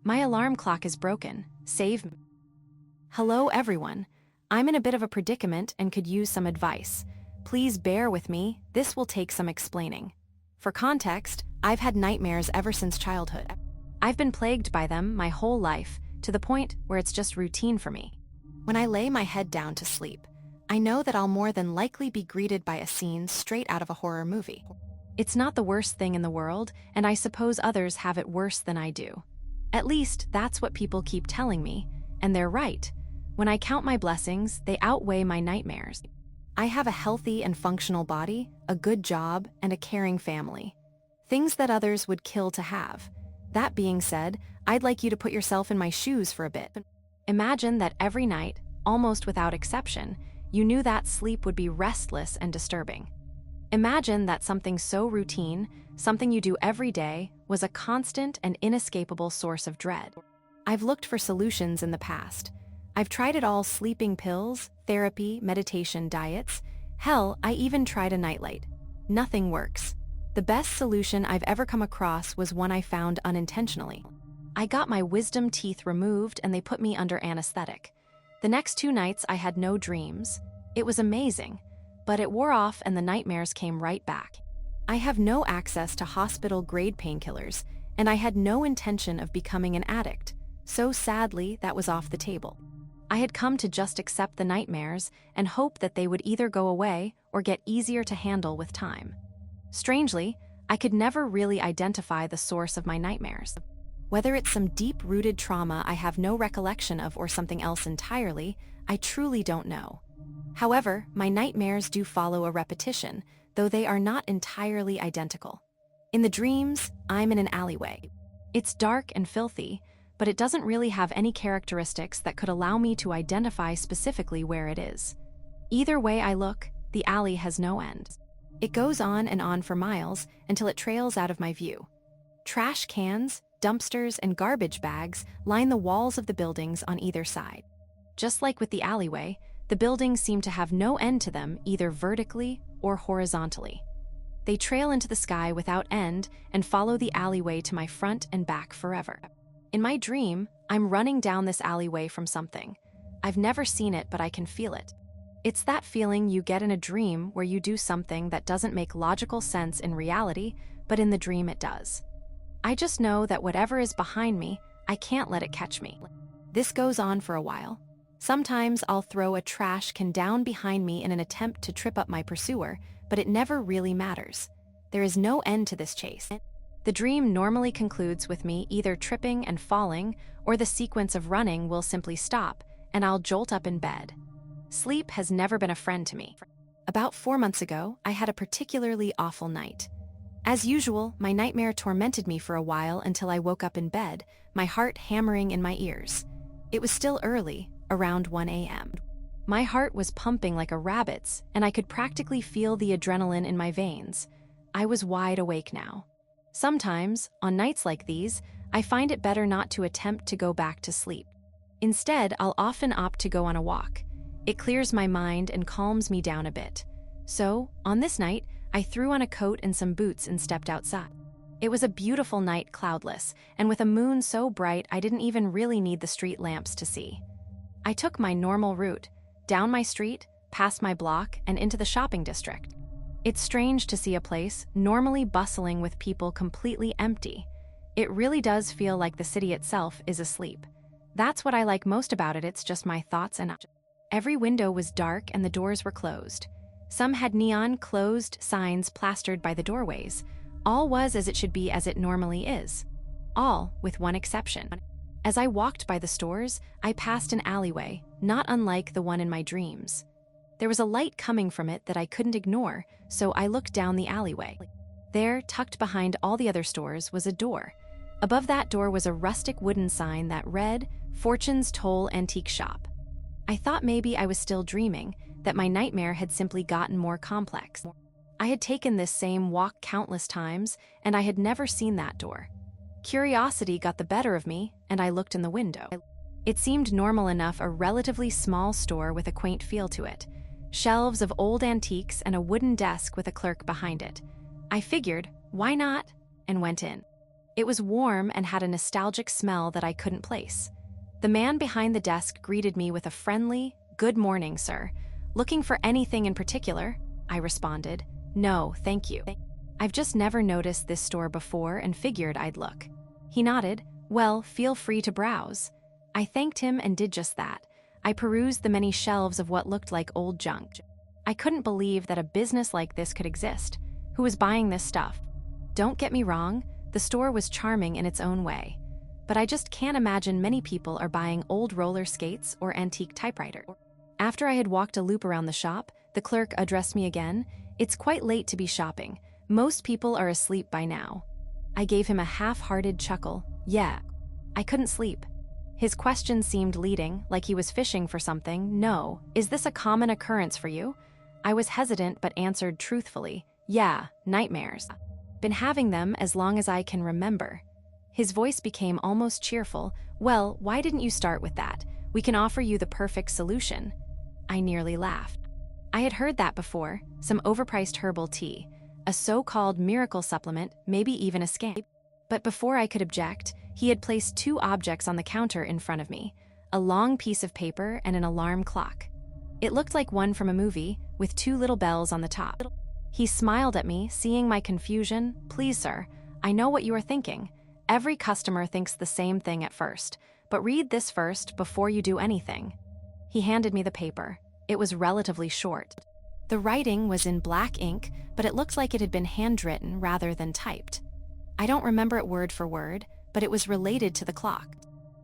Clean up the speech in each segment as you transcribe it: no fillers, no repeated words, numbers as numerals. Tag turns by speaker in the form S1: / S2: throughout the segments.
S1: My alarm clock is broken. Save me. Hello, everyone. I'm in a bit of a predicament and could use some advice. Please bear with me, this will take some explaining. For context, I've had nightmares ever since childhood. I've been plagued by them my whole life, to the point where it's just routine for me. When I lay my head down to sleep, I know that I'll more than likely be greeted by a scene straight out of a horror movie. It's not the worst thing in the world, and I suppose others have it worse than I do. At least, that's what people keep telling me, and they're right. When I count my blessings, they outweigh my nightmares. I have a healthy and functional body, a good job, and a caring family. Things that others would kill to have. That being said, I'd like you to put yourself in my shoes for a bit. Imagine that every night, almost without exception, you knew that sleep would be restless and disturbing. Imagine that something so routine, something you do every day, was a constant and inescapable source of dread. I've looked for solutions in the past. I've tried it all: sleeping pills, therapy, meditation, diets. Hell, I even tried a nightlight. Nothing works. The best solution I've ever come across was one I found unintentionally. I got my wisdom teeth removed and they put me under anesthetic. The next 2 nights I had no dreams. It was amazing, but it wore off and the nightmares came right back. I have no access to hospital-grade painkillers, and I had no intention of becoming an addict, so sadly that was off the table. I had come to just accept the nightmares and hope that they would either go away or get easier to handle with time. Strangely, I could never really identify the source of my nightmares. Whether it's some deep-rooted trauma I have no recollection of or something else entirely, I truly don't know. However, my nightmares do follow a repetition, though they are not entirely identical. In the dreams, I'm in an alleyway. It's dark and filthy, but it doesn't really have any characteristics that could allow me to identify specifically where it is. Either way I look, the alley has no end. It goes on and on for miles until it trails out of my view. Trash cans, dumpsters, and garbage bags line the walls of the buildings on either side. Just like with the alleyway, the buildings seem to have no end to them, either vertically or horizontally. They trail into the sky without end and follow the alleyway to my front and back forever. In my dream, I'm running down this alleyway from something. I've never seen it, but I can feel it. It's that feeling you get in a dream where you do something that doesn't make logical sense in reality, but in the dream it does. I just know that whatever is behind me, I can't let it catch me. This goes on for a while. Sometimes I'll throw a trash can down behind me in an attempt to trip up my pursuer, but it never really matters. There is no end to this chase. The dream normally concludes with me either tripping and falling, or the sequence of running will simply stop, and I'll jolt up in bed. Sleep has never been a friend to me. About 4 months ago, I had a particularly awful night. As usual, my nightmare tormented me for a while until I woke up in bed, my heart hammering in my ears. It was still early, around 1 a.m. My heart was pumping like a rabbit's, and I could practically feel the adrenaline in my veins. I was wide awake now. Sometimes, on nights like these, I find it better not to attempt to go back to sleep. Instead, I'll often opt to go on a walk. It clears my mind and calms me down a bit. So, on this night, I threw on a coat and some boots and stepped outside. It was a beautiful night, cloudless, and with a moon so bright I didn't even really need the street lamps to see. I took my normal route, down my street, past my block, and into the shopping district. It's strange to see a place normally bustling with people completely empty. It really does feel like the city itself is asleep. That's what I like most about it. It's just my thoughts, and every window was dark and the doors were closed. Some had neon closed signs plastered by the doorways. All was as it should be, as it normally is. All with one exception. As I walked by the stores, I passed an alleyway, not unlike the one in my dreams. There was a light coming from it that I couldn't ignore, so I looked down the alleyway. There, tucked behind all the other stores, was a door. Above that door was a rustic wooden sign that read, "Fortune's Toll Antique Shop." I thought maybe I was still dreaming, that my nightmare had simply gotten more complex. I had taken this same walk countless times, and I had never seen that door. Curiosity got the better of me, and I looked in the window. It seemed normal enough, a relatively small store with a quaint feel to it. Shelves of old antiques and a wooden desk with a clerk behind it. I figured, why not? And went in. It was warm and had a nostalgic smell that I couldn't place. The man behind the desk greeted me with a friendly, "Good morning, sir. Looking for anything in particular?" I responded, "No, thank you. I've just never noticed this store before and figured I'd look." He nodded, "Well, feel free to browse." I thanked him and did just that. I perused the many shelves of what looked like old junk. I couldn't believe that a business like this could exist. Who was buying this stuff? Don't get me wrong, the store was charming in its own way. But I just can't imagine many people are buying old roller skates or antique typewriter. After I had walked a loop around the shop, the clerk addressed me again. "It's quite late to be shopping. Most people are asleep by now." I gave him a half-hearted chuckle. "Yeah." I couldn't sleep. His question seemed leading, like he was fishing for something. "No. Is this a common occurrence for you?" I was hesitant but answered truthfully, "Yeah, nightmares. Been having them as long as I can remember." His voice became almost cheerful. "Well, why didn't you start with that? We can offer you the perfect solution." I nearly laughed. I had heard that before, some overpriced herbal tea, a so-called miracle supplement, maybe even a scam. But before I could object, he had placed two objects on the counter in front of me, a long piece of paper and an alarm clock. It looked like one from a movie, with two little bells on the top. He smiled at me, seeing my confusion. "Please, sir, I know what you are thinking. Every customer thinks the same thing at first, but read this first before you do anything." He handed me the paper. It was relatively short. The writing was in black ink, but it looked like it had been handwritten rather than typed. I don't remember it word for word, but it was related to the clock.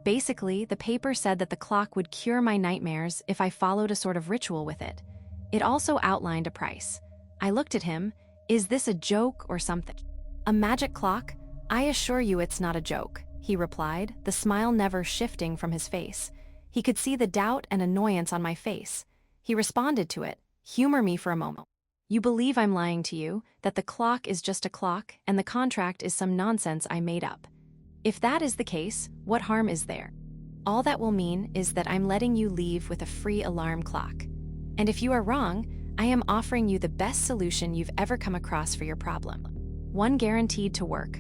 S1: Basically, the paper said that the clock would cure my nightmares if I followed a sort of ritual with it. It also outlined a price. I looked at him. "Is this a joke or something?" "A magic clock? I assure you it's not a joke," he replied, the smile never shifting from his face. He could see the doubt and annoyance on my face. He responded to it. "Humor me for a moment. You believe I'm lying to you, that the clock is just a clock and the contract is some nonsense I made up. If that is the case, what harm is there? All that will mean is that I'm letting you leave with a free alarm clock. And if you are wrong, I am offering you the best solution you've ever come across for your problem. One guaranteed to work."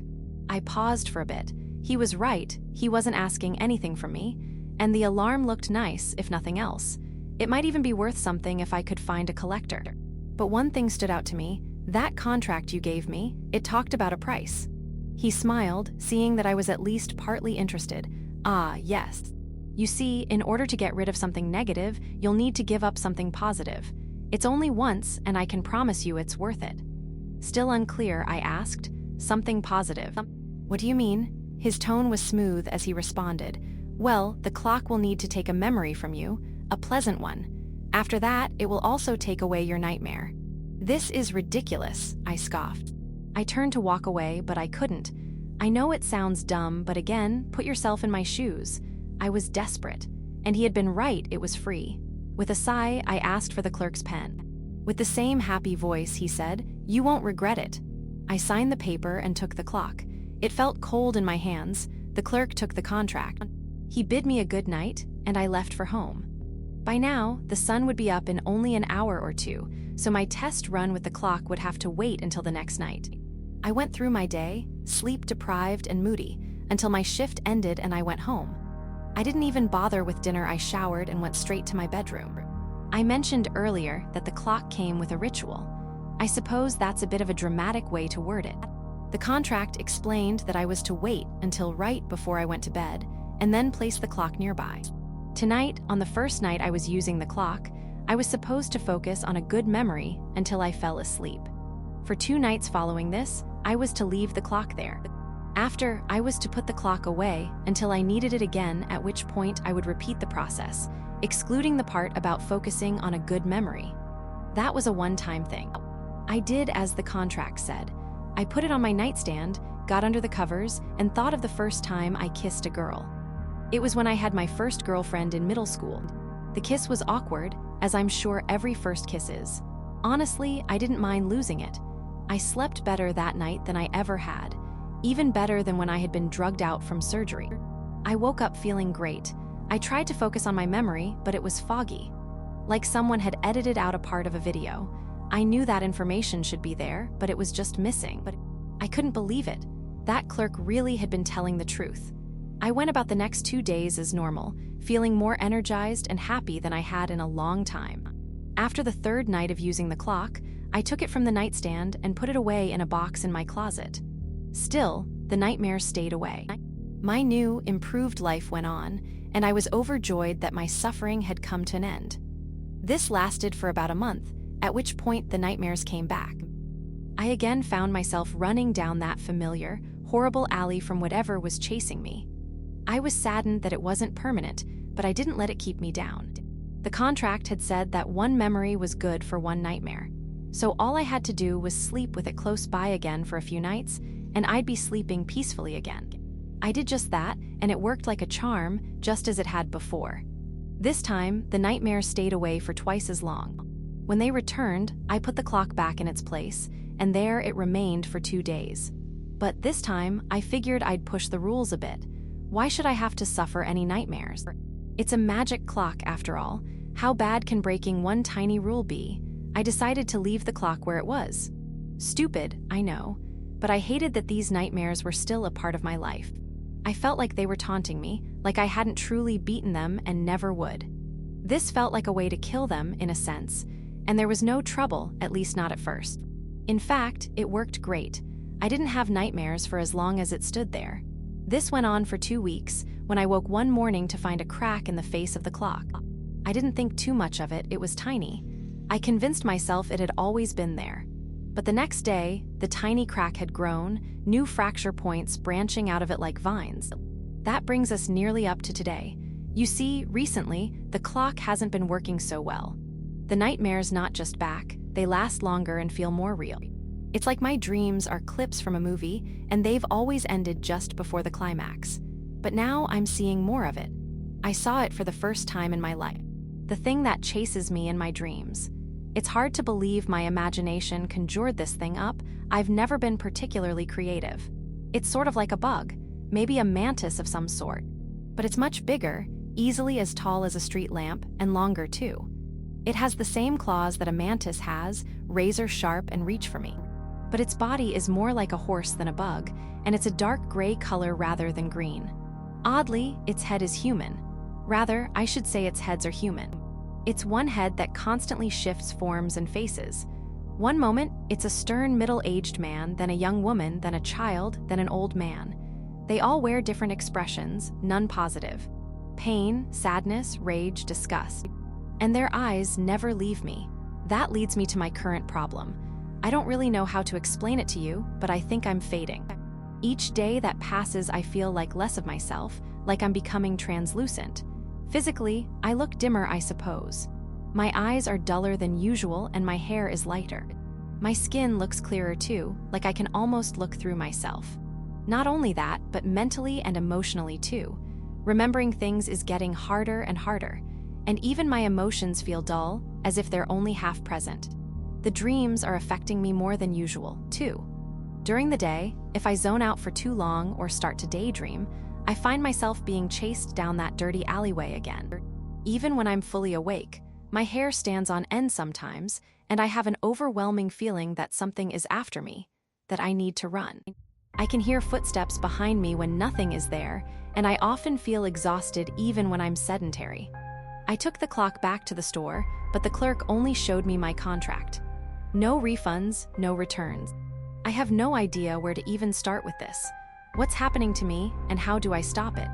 S1: I paused for a bit. He was right, he wasn't asking anything from me, and the alarm looked nice, if nothing else. It might even be worth something if I could find a collector. But one thing stood out to me. That contract you gave me, it talked about a price. He smiled, seeing that I was at least partly interested. "Ah, yes. You see, in order to get rid of something negative, you'll need to give up something positive. It's only once, and I can promise you it's worth it." Still unclear, I asked, "Something positive? What do you mean?" His tone was smooth as he responded. "Well, the clock will need to take a memory from you, a pleasant one. After that, it will also take away your nightmare." "This is ridiculous," I scoffed. I turned to walk away, but I couldn't. I know it sounds dumb, but again, put yourself in my shoes. I was desperate, and he had been right, it was free. With a sigh, I asked for the clerk's pen. With the same happy voice, he said, "You won't regret it." I signed the paper and took the clock. It felt cold in my hands. The clerk took the contract. He bid me a good night, and I left for home. By now, the sun would be up in only an hour or two, so my test run with the clock would have to wait until the next night. I went through my day, sleep-deprived and moody, until my shift ended and I went home. I didn't even bother with dinner. I showered and went straight to my bedroom. I mentioned earlier that the clock came with a ritual. I suppose that's a bit of a dramatic way to word it. The contract explained that I was to wait until right before I went to bed, and then place the clock nearby. Tonight, on the first night I was using the clock, I was supposed to focus on a good memory until I fell asleep. For 2 nights following this, I was to leave the clock there. After, I was to put the clock away until I needed it again, at which point I would repeat the process, excluding the part about focusing on a good memory. That was a one-time thing. I did as the contract said. I put it on my nightstand, got under the covers, and thought of the first time I kissed a girl. It was when I had my first girlfriend in middle school. The kiss was awkward, as I'm sure every first kiss is. Honestly, I didn't mind losing it. I slept better that night than I ever had, even better than when I had been drugged out from surgery. I woke up feeling great. I tried to focus on my memory, but it was foggy. Like someone had edited out a part of a video. I knew that information should be there, but it was just missing. But I couldn't believe it. That clerk really had been telling the truth. I went about the next 2 days as normal, feeling more energized and happy than I had in a long time. After the third night of using the clock, I took it from the nightstand and put it away in a box in my closet. Still, the nightmares stayed away. My new, improved life went on, and I was overjoyed that my suffering had come to an end. This lasted for about a month, at which point the nightmares came back. I again found myself running down that familiar, horrible alley from whatever was chasing me. I was saddened that it wasn't permanent, but I didn't let it keep me down. The contract had said that one memory was good for one nightmare, so all I had to do was sleep with it close by again for a few nights, and I'd be sleeping peacefully again. I did just that, and it worked like a charm, just as it had before. This time, the nightmares stayed away for twice as long. When they returned, I put the clock back in its place, and there it remained for 2 days. But this time, I figured I'd push the rules a bit. Why should I have to suffer any nightmares? It's a magic clock, after all. How bad can breaking one tiny rule be? I decided to leave the clock where it was. Stupid, I know, but I hated that these nightmares were still a part of my life. I felt like they were taunting me, like I hadn't truly beaten them and never would. This felt like a way to kill them, in a sense, and there was no trouble, at least not at first. In fact, it worked great. I didn't have nightmares for as long as it stood there. This went on for 2 weeks, when I woke one morning to find a crack in the face of the clock. I didn't think too much of it was tiny. I convinced myself it had always been there. But the next day, the tiny crack had grown, new fracture points branching out of it like vines. That brings us nearly up to today. You see, recently, the clock hasn't been working so well. The nightmares not just back, they last longer and feel more real. It's like my dreams are clips from a movie, and they've always ended just before the climax. But now I'm seeing more of it. I saw it for the first time in my life. The thing that chases me in my dreams. It's hard to believe my imagination conjured this thing up. I've never been particularly creative. It's sort of like a bug, maybe a mantis of some sort. But it's much bigger, easily as tall as a street lamp, and longer too. It has the same claws that a mantis has, razor sharp and reach for me. But its body is more like a horse than a bug, and it's a dark gray color rather than green. Oddly, its head is human. Rather, I should say its heads are human. It's one head that constantly shifts forms and faces. One moment, it's a stern middle-aged man, then a young woman, then a child, then an old man. They all wear different expressions, none positive. Pain, sadness, rage, disgust. And their eyes never leave me. That leads me to my current problem. I don't really know how to explain it to you, but I think I'm fading. Each day that passes, I feel like less of myself, like I'm becoming translucent. Physically, I look dimmer, I suppose. My eyes are duller than usual and my hair is lighter. My skin looks clearer too, like I can almost look through myself. Not only that, but mentally and emotionally too. Remembering things is getting harder and harder, and even my emotions feel dull, as if they're only half present. The dreams are affecting me more than usual, too. During the day, if I zone out for too long or start to daydream, I find myself being chased down that dirty alleyway again. Even when I'm fully awake, my hair stands on end sometimes, and I have an overwhelming feeling that something is after me, that I need to run. I can hear footsteps behind me when nothing is there, and I often feel exhausted even when I'm sedentary. I took the clock back to the store, but the clerk only showed me my contract. No refunds, no returns. I have no idea where to even start with this. What's happening to me, and how do I stop it?